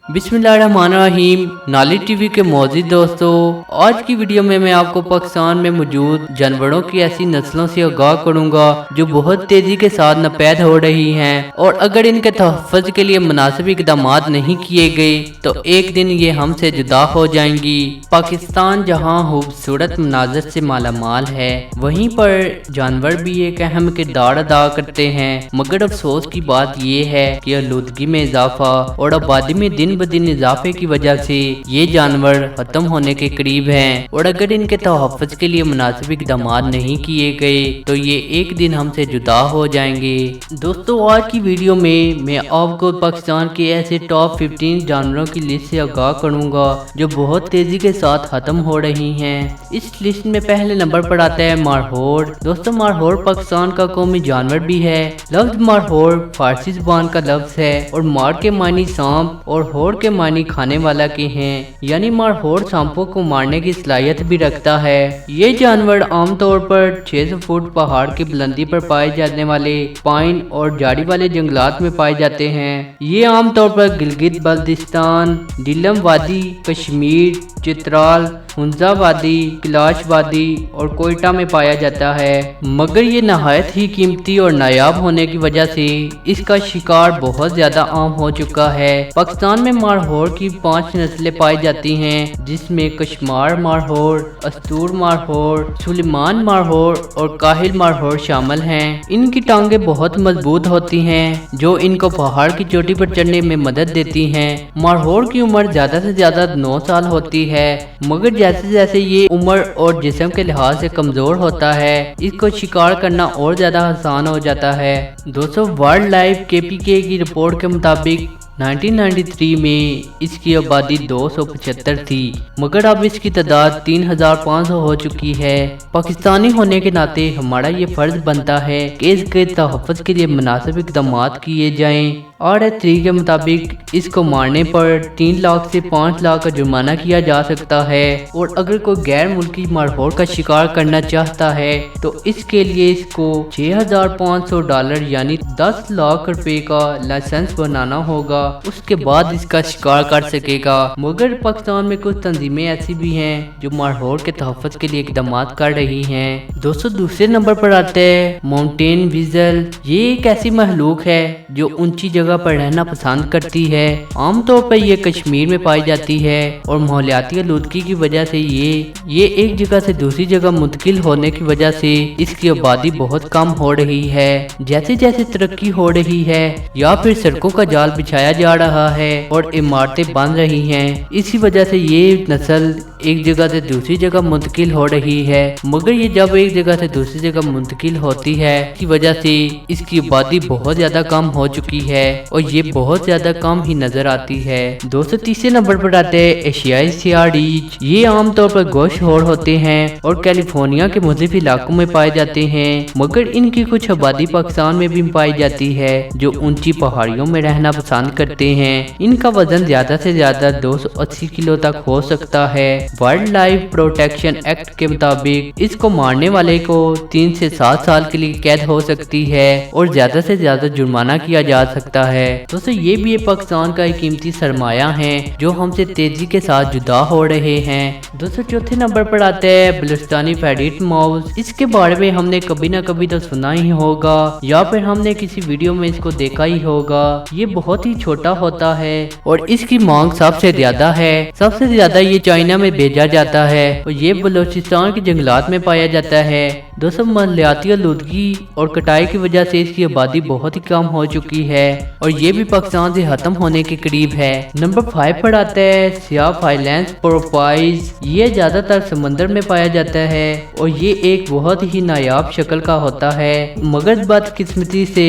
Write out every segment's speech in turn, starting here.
बिस्मिल्लाहिर्रहमानिर्रहीम। नाली टीवी के मौजूद दोस्तों, आज की वीडियो में मैं आपको पाकिस्तान में मौजूद जानवरों की ऐसी नस्लों से आगाह करूंगा जो बहुत तेजी के साथ नपैद हो रही हैं, और अगर इनके तहफ़्फ़ुज़ के लिए मुनासिब इक़दाम नहीं किए गए तो एक दिन ये हमसे जुदा हो जाएंगी। पाकिस्तान जहां खूबसूरत मनाज़र से मालामाल है, वहीं पर जानवर भी एक अहम किरदार अदा करते हैं। मगर अफसोस की बात ये है कि आलूदगी में इजाफा और आबादी में दिन ब दिन इजाफे की वजह से ये जानवर खत्म होने के करीब हैं, और अगर इनके तहफ़्फ़ुज़ के लिए मुनासिब इक़दाम नहीं किए गए तो ये एक दिन हमसे जुदा हो जाएंगे। दोस्तों, आज की वीडियो में मैं आपको पाकिस्तान के ऐसे टॉप 15 जानवरों की लिस्ट से आगाह करूंगा जो बहुत तेजी के साथ खत्म हो रही हैं। इस लिस्ट में पहले नंबर पर आता है मारहोड़। दोस्तों, मारहोड़ पाकिस्तान का कौमी जानवर भी है। लफ्ज मारहोड़ फारसी जुबान का लफ्ज है और मार के मानी सांप और होड़ के मानी खाने वाला के हैं, यानी मारहोड़ सांपों को मारने की सलाहियत भी रखता है। ये जानवर आमतौर पर 600 फुट पहाड़ की बुलंदी पर पाए जाने वाले पाइन और झाड़ी वाले जंगलात में पाए जाते हैं। ये आमतौर पर गिलगित बल्तिस्तान, डीलम वादी, कश्मीर, चित्राल, हुंजा वादी, कैलाश वादी और कोयटा में पाया जाता है। मगर ये नहायत ही कीमती और नायाब होने की वजह से इसका शिकार बहुत ज्यादा आम हो चुका है। पाकिस्तान में मारहोड़ की 5 नस्लें पाई जाती हैं, जिसमें कश्मार मारहोड़, अस्तूर मारहोड़, सुलेमान मारहोड़ और काहिल मारहोड़ शामिल हैं। इनकी टांगें बहुत मजबूत होती हैं जो इनको पहाड़ की चोटी पर चढ़ने में मदद देती हैं। मारहोड़ की उम्र ज्यादा से ज्यादा 9 साल होती है, मगर जैसे जैसे ये उम्र और जिस्म के लिहाज से कमजोर होता है, इसको शिकार करना और ज्यादा आसान हो जाता है। दोस्तों, वाइल्ड लाइफ KPK की रिपोर्ट के मुताबिक 1993 में इसकी आबादी 275 थी, मगर अब इसकी तादाद 3500 हो चुकी है। पाकिस्तानी होने के नाते हमारा ये फर्ज बनता है कि इसके तहफ़्फ़ुज़ के लिए मुनासिब इक़दाम किए जाएं। RA3 के मुताबिक इसको मारने पर 3 लाख से 5 लाख का जुर्माना किया जा सकता है, और अगर कोई गैर मुल्की मारहोड़ का शिकार करना चाहता है तो इसके लिए इसको $6500 यानी 10 लाख रुपए का लाइसेंस बनाना होगा, उसके बाद इसका शिकार कर सकेगा। मगर पाकिस्तान में कुछ तंजीमें ऐसी भी हैं जो मारहोड़ के तहफ़्फ़ुज़ के लिए इक़दाम कर रही हैं। दोस्तों, दूसरे नंबर पर आते हैं माउंटेन वीज़ल। ये एक ऐसी महलूक है जो ऊंची जगह पर रहना पसंद करती है। आमतौर पर यह कश्मीर में पाई जाती है और माहौलियाती आलूदगी की वजह से ये एक जगह से दूसरी जगह मुंतकिल होने की वजह से इसकी आबादी बहुत कम हो रही है। जैसे जैसे तरक्की हो रही है या फिर सड़कों का जाल बिछाया जा रहा है और इमारतें बन रही हैं, इसी वजह से ये नस्ल एक जगह से दूसरी जगह मुंतकिल हो रही है। मगर ये जब एक जगह से दूसरी जगह मुंतकिल होती है, की वजह से इसकी आबादी बहुत ज्यादा कम हो चुकी है और ये बहुत ज्यादा कम ही नजर आती है। दोस्तों, तीसरे नंबर पर आते हैं एशियाई सियाह रीछ। ये आमतौर पर गोश्तखोर होते हैं और कैलिफोर्निया के मुख्तलिफ इलाकों में पाए जाते हैं, मगर इनकी कुछ आबादी पाकिस्तान में भी पाई जाती है जो ऊंची पहाड़ियों में रहना पसंद करते हैं। इनका वजन ज्यादा से ज्यादा 280 किलो तक हो सकता है। वाइल्ड लाइफ प्रोटेक्शन एक्ट के मुताबिक इसको मारने वाले को 3 से 7 साल के लिए कैद हो सकती है और ज्यादा से ज्यादा जुर्माना किया जा सकता है। दोस्तों, ये भी पाकिस्तान का एक कीमती सरमाया है जो हमसे तेजी के साथ जुदा हो रहे हैं। दोस्तों, चौथे नंबर पर आते हैं बलूचिस्तानी फेरिट माउस। इसके बारे में हमने कभी ना कभी तो सुना ही होगा या फिर हमने किसी वीडियो में इसको देखा ही होगा। ये बहुत ही छोटा होता है और इसकी मांग सबसे ज्यादा है। सबसे ज्यादा ये चाइना में भेजा जाता है और ये बलूचिस्तान के जंगलात में पाया जाता है। दोस्तों, माहौलियाती आलूदगी और कटाई की वजह से इसकी आबादी बहुत ही कम हो चुकी है और ये भी पाकिस्तान से खत्म होने के करीब है। नंबर 5 पर आता है सियाह फाइलेंस प्रोपाइज। ये ज्यादातर समंदर में पाया जाता है और ये एक बहुत ही नायाब शक्ल का होता है, मगर बदकिस्मती से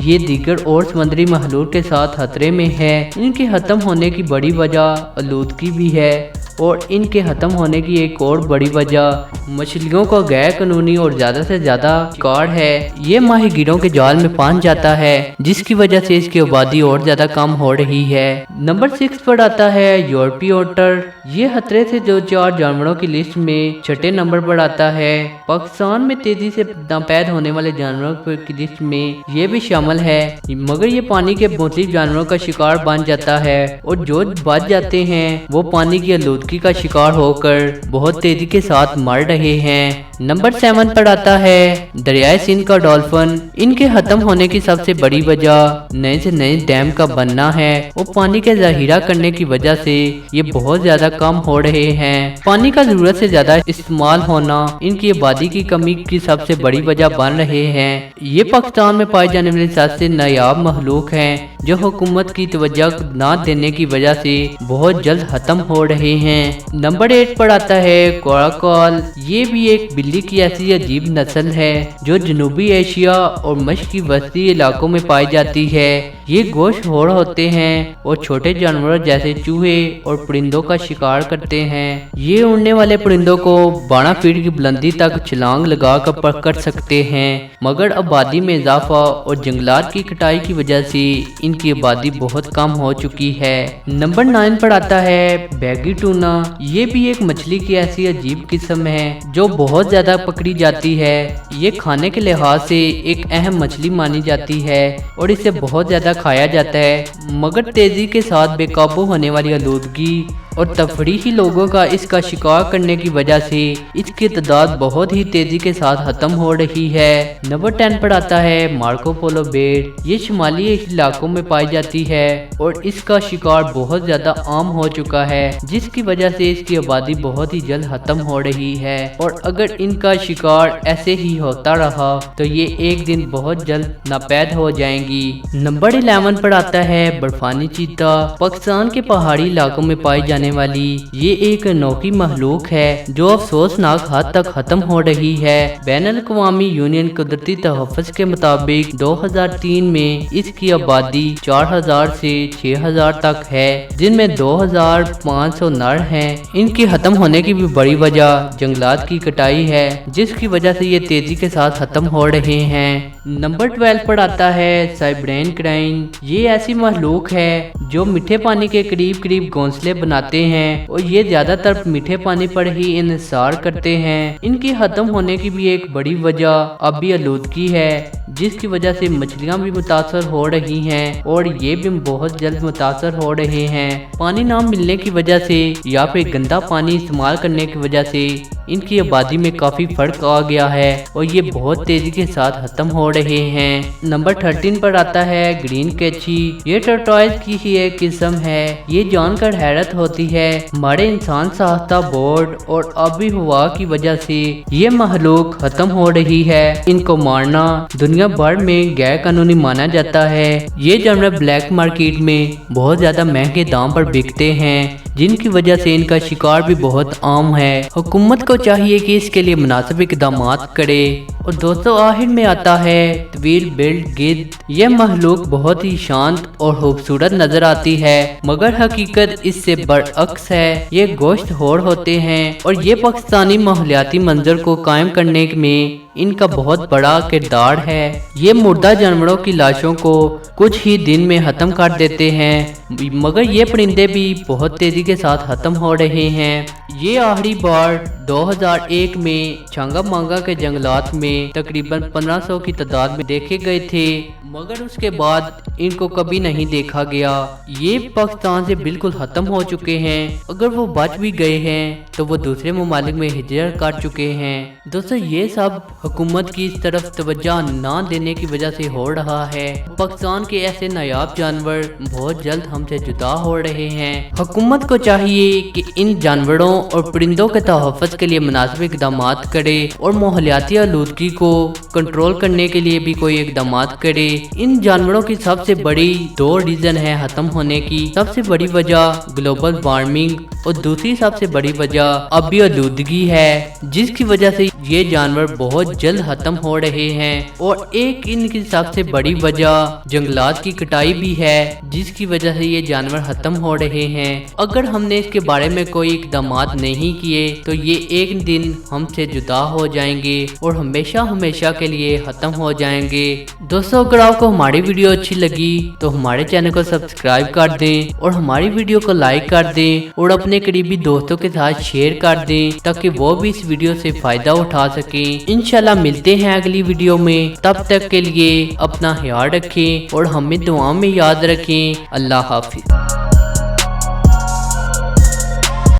ये दीगर और समुद्री महलूक के साथ खतरे में है। इनके खत्म होने की बड़ी वजह आलूदगी भी है। और इनके खत्म होने की एक और बड़ी वजह मछलियों का गैर कानूनी और ज्यादा से ज्यादा शिकार है। ये माहीगीरों के जाल में फंस जाता है, जिसकी वजह से इसकी आबादी और ज्यादा कम हो रही है। नंबर 6 पर आता है यूरोपीय ओटर। ये खतरे से जो 4 जानवरों की लिस्ट में छठे नंबर पर आता है। पाकिस्तान में तेजी से नापैद होने वाले जानवरों की लिस्ट में ये भी शामिल है, मगर ये पानी के मुख्तलिफ जानवरों का शिकार बन जाता है और जो बच जाते हैं वो पानी की आलूदगी का शिकार होकर बहुत तेजी के साथ मर रहे हैं। नंबर 7 पर आता है दरियाए सिंध का डॉल्फिन। इनके खत्म होने की सबसे बड़ी वजह नए से नए डैम का बनना है और पानी के जहीरा करने की वजह से ये बहुत ज्यादा कम हो रहे हैं। पानी का जरूरत से ज्यादा इस्तेमाल होना इनकी आबादी की कमी की सबसे बड़ी वजह बन रहे हैं। ये पाकिस्तान में पाए जाने वाले सबसे नायाब मखलूक हैं जो हुकूमत की तवज्जो न देने की वजह से बहुत जल्द खत्म हो रहे हैं। नंबर 8 पर आता है कोराकल। ये भी एक बिल्ली की ऐसी अजीब नस्ल है जो जनूबी एशिया और मशरकी वस्ती इलाकों में पाई जाती है। ये गोश्तखोर होते हैं और छोटे जानवरों जैसे चूहे और परिंदों का शिकार करते हैं। ये उड़ने वाले परिंदों को 12 फीट की बुलंदी तक छलांग लगा कर पकड़ सकते हैं, मगर आबादी में इजाफा और जंगलात की कटाई की वजह से इनकी आबादी बहुत कम हो चुकी है। नंबर 9 पर आता है बैगी टूना। ये भी एक मछली की ऐसी अजीब किस्म है जो बहुत ज्यादा पकड़ी जाती है। ये खाने के लिहाज से एक अहम मछली मानी जाती है और इसे बहुत ज्यादा खाया जाता है, मगर तेजी के साथ बेकाबू होने वाली आलूदगी और तफरीही लोगों का इसका शिकार करने की वजह से इसकी तादाद बहुत ही तेजी के साथ खत्म हो रही है। नंबर 10 पर आता है मार्को पोलो बेर। ये शुमाली इलाकों में पाई जाती है और इसका शिकार बहुत ज्यादा आम हो चुका है, जिसकी वजह से इसकी आबादी बहुत ही जल्द खत्म हो रही है और अगर इनका शिकार ऐसे ही होता रहा तो ये एक दिन बहुत जल्द नापैद हो जाएंगी। नंबर 11 पर आता है बर्फानी चीता। पाकिस्तान के पहाड़ी इलाकों में पाई जाने वाली ये एक अनोखी मखलूक है जो अफसोसनाक हद तक खत्म हो रही है। बैनुल अक़वामी यूनियन कुदरती तहफ़्फ़ुज़ के मुताबिक 2003 में इसकी आबादी 4000 से 6000 तक है, जिनमें 2500 नर हैं। इनकी खत्म होने की भी बड़ी वजह जंगलात की कटाई है, जिसकी वजह से ये तेजी के साथ खत्म हो रहे हैं। नंबर 12 पर आता है साइब्रेन क्राइन। ये ऐसी मखलूक है जो मीठे पानी के करीब करीब घोंसले बनाते हैं और ये ज्यादातर मीठे पानी पर ही इंसार करते हैं। इनकी खत्म होने की भी एक बड़ी वजह अभी आलूदगी है, जिसकी वजह से मछलियां भी मुतासर हो रही हैं और ये भी बहुत जल्द मुतासर हो रहे हैं। पानी ना मिलने की वजह से या फिर गंदा पानी इस्तेमाल करने की वजह से इनकी आबादी में काफी फर्क आ गया है और ये बहुत तेजी के साथ खत्म हो रहे हैं। नंबर 13 पर आता है ग्रीन कैची। ये टर्टॉइज की ही एक किस्म है। ये जानकर हैरत होती है हमारे इंसान साख्ता बोर्ड और आबी हवा की वजह से ये मखलूक खत्म हो रही है। इनको मारना दुनिया भर में गैर कानूनी माना जाता है। ये जानवर ब्लैक मार्केट में बहुत ज्यादा महंगे दाम पर बिकते हैं, जिनकी वजह से इनका शिकार भी बहुत आम है। हुकूमत को चाहिए कि इसके लिए मुनासिब इक़दाम करे। और दोस्तों आखिर में आता है तवील बिल्ड गिद्ध। यह मखलूक बहुत ही शांत और खूबसूरत नजर आती है, मगर हकीकत इससे बरअक्स है। ये गोश्तखोर होते हैं और ये पाकिस्तानी माहौलियाती मंजर को कायम करने में इनका बहुत बड़ा किरदार है। ये मुर्दा जानवरों की लाशों को कुछ ही दिन में खत्म कर देते हैं, मगर ये परिंदे भी बहुत तेजी के साथ खत्म हो रहे हैं। ये आखिरी बार 2001 में छांगा मांगा के जंगलात में तकरीबन 1500 की तादाद में देखे गए थे, मगर उसके बाद इनको कभी नहीं देखा गया। ये पाकिस्तान से बिल्कुल खत्म हो चुके हैं। अगर वो बच भी गए हैं तो वो दूसरे ममालिक में हिजरत कर चुके हैं। दोस्तों ये सब हुकूमत की इस तरफ तवज्जो ना देने की वजह से हो रहा है। पाकिस्तान के ऐसे नायाब जानवर बहुत जल्द हमसे जुदा हो रहे हैं। हुकूमत को चाहिए कि इन जानवरों और परिंदों के तहफ़्फ़ुज़ के लिए मुनासिब इक़दाम करे और माहौलियाती आलूदगी को कंट्रोल करने के लिए भी कोई इक़दाम करे। इन जानवरों की सबसे बड़ी 2 रीजन है खत्म होने की। सबसे बड़ी वजह ग्लोबल वार्मिंग और दूसरी सबसे बड़ी वजह अभी आलूदगी है, जिसकी वजह से ये जानवर बहुत जल्द खत्म हो रहे हैं। और एक इनकी सबसे बड़ी वजह जंगलात की कटाई भी है, जिसकी वजह से ये जानवर खत्म हो रहे हैं। अगर हमने इसके बारे में कोई इकदाम नहीं किए तो ये एक दिन हमसे जुदा हो जाएंगे और हमेशा हमेशा के लिए खत्म हो जाएंगे। दोस्तों, अगर आपको हमारी वीडियो अच्छी लगी तो हमारे चैनल को सब्सक्राइब कर दें और हमारी वीडियो को लाइक कर दें और अपने करीबी दोस्तों के साथ शेयर कर दें ताकि वो भी इस वीडियो से फायदा उठा सकें। इंशाल्लाह मिलते हैं अगली वीडियो में, तब तक के लिए अपना ख्याल रखें और हमें दुआ में याद रखें। अल्लाह हाफिज।